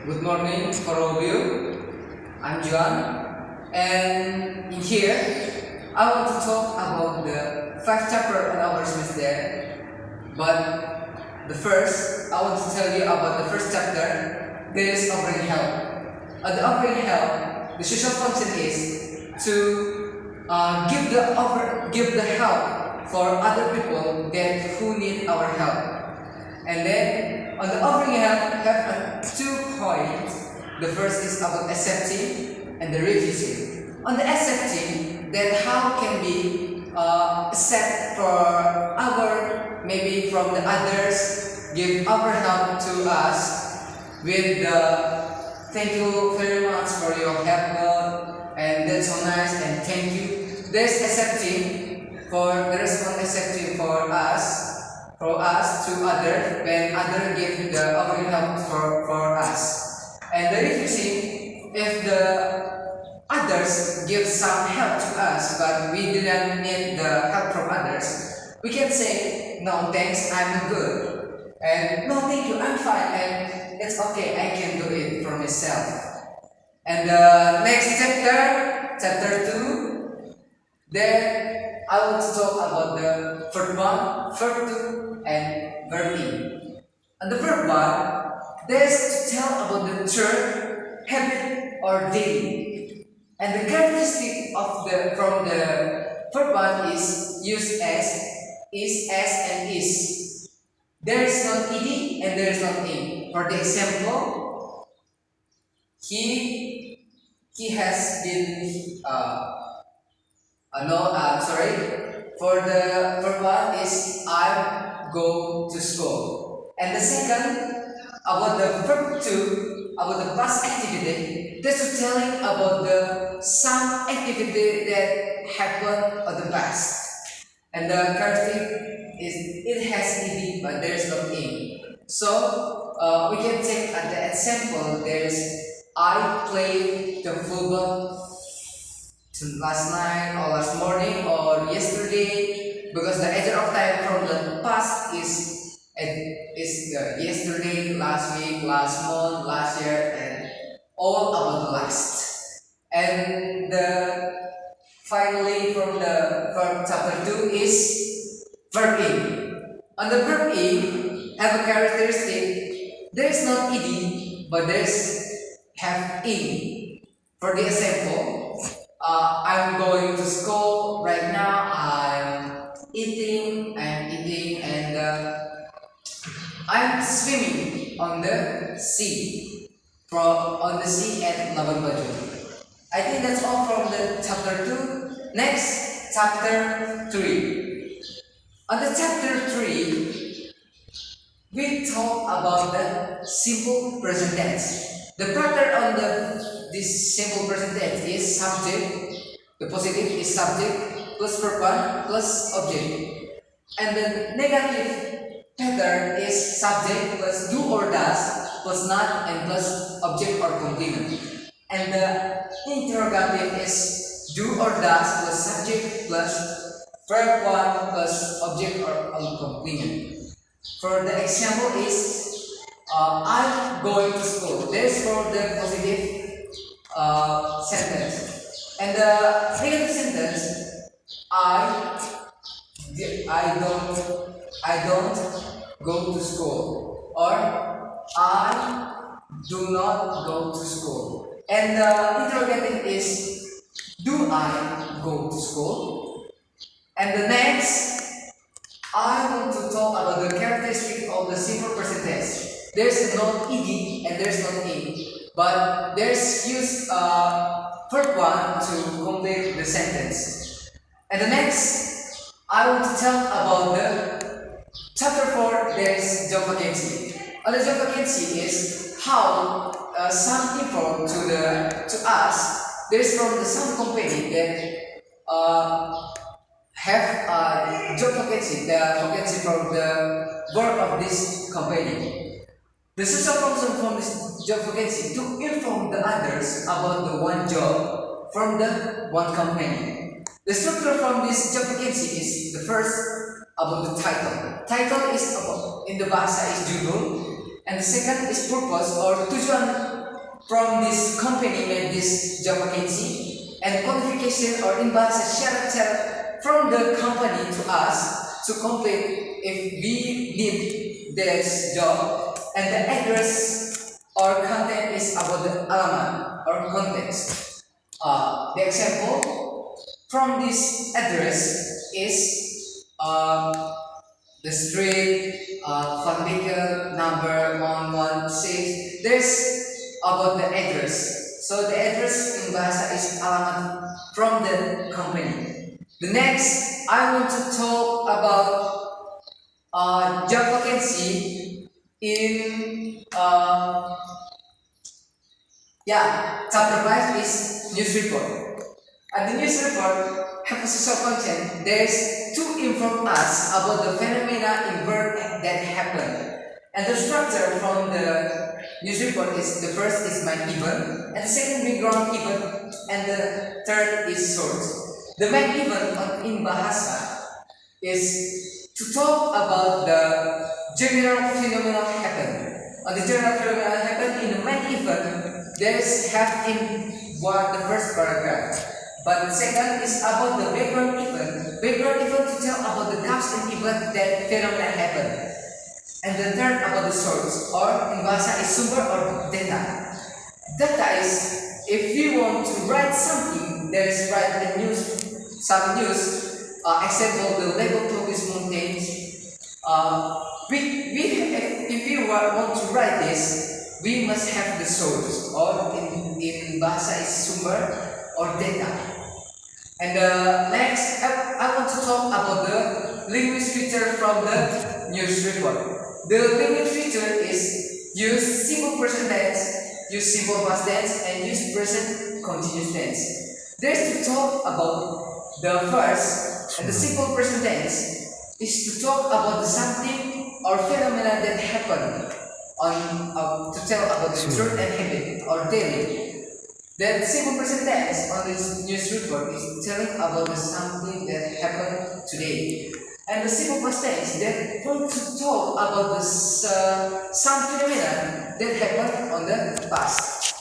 Good morning for all of you. I'm Juan, and in here I want to talk about the five chapter on our semester. But the first, I want to tell you about the first chapter. There is offering help. The offering help, the social function is to give the help for other people that who need our help. And then on the offering have 2 points. The first is about accepting and the refusing. On the accepting, then how can we accept for our maybe from the others give our help to us with the thank you very much for your help God, and that's so nice and thank you. There's accepting for the response accepting for us to others when others give the offering help for us. And the refusing, if the others give some help to us but we didn't need the help from others, we can say, no thanks, I'm good. And no thank you, I'm fine and it's okay, I can do it for myself. And the next chapter 2, then I want to talk about the verb 1, verb 2, and verb E. And the verb 1, there's to tell about the term, habit, or daily. And the characteristic of the from the verb 1 is used as, is, as, and is. There is not ed and there is not in. For the example, he has been sorry. For the verb one is I go to school. And the second about the verb two about the past activity. That's telling about the some activity that happened in the past. And the characteristic is it has ed but there is no in. So we can take at the example. There is I played the football last night or last morning or yesterday, because the agent of time from the past is the yesterday, last week, last month, last year, and all about the last. And the finally from the verb chapter 2 is verb in. On the verb in have a characteristic. There is not ed but there's have in. For the example, I'm going to school right now. I'm eating, and I'm swimming on the sea. On the sea at Labuan Bajo. I think that's all from the chapter 2. Next, chapter 3. On the chapter 3, we talk about the simple present tense. The pattern on this simple present tense is subject. The positive is subject plus verb 1 plus object. And the negative pattern is subject plus do or does plus not and plus object or complement. And the interrogative is do or does plus subject plus verb 1 plus object or complement. For the example is I'm going to school. This for the positive sentence. And the negative sentence, I don't go to school, or I do not go to school. And the interrogative is, do I go to school? And the next, I want to talk about the characteristic of the simple present tense. There's not ed and there's not in, but there's use verb 1 to complete the sentence. And the next, I want to tell about the chapter 4. There is job vacancy. On the job vacancy is how some info to us. There's from the some company that have a job vacancy, the vacancy from the work of this company. The social function from this job vacancy to inform the others about the one job from the one company. The structure from this job vacancy is the first about the title. Title is about in the bahasa is judul, And the second is purpose or tujuan from this company made this job vacancy, and qualification or in bahasa syarat-syarat from the company to us to complete if we need this job, and the address or content is about the alamat or context. The example from this address is the street, Van Bekel number 116. There's about the address. So the address in bahasa is alamat from the company. The next, I want to talk about job vacancy in chapter 5 is news report. And the news report have a social content. There's to inform us about the phenomena in world that happen. And the structure from the news report is the first is main event, and the second background event, and the third is source. The main event in bahasa is to talk about the general phenomena happen. The general phenomena happen in the main event. There's have in the first paragraph. But the second is about the background event. Background event to tell about the cause and event that phenomena happen. And the third about the source, or in bahasa is sumber or data. Data is if we want to write something, there is write the news, some news. Example, the label Tokyo's mountains. If we want to write this, we must have the source, or in bahasa is sumber or data. And next, I want to talk about the language feature from the news report. The language feature is use simple present tense, use simple past tense, and use present continuous tense. There's to talk about the first, and the simple present tense is to talk about the something or phenomena that happen on to tell about the truth and habit or daily. The simple present tense on this news report is telling about the something that happened today. And the simple past tense that want to talk about the some phenomena that happened on the past.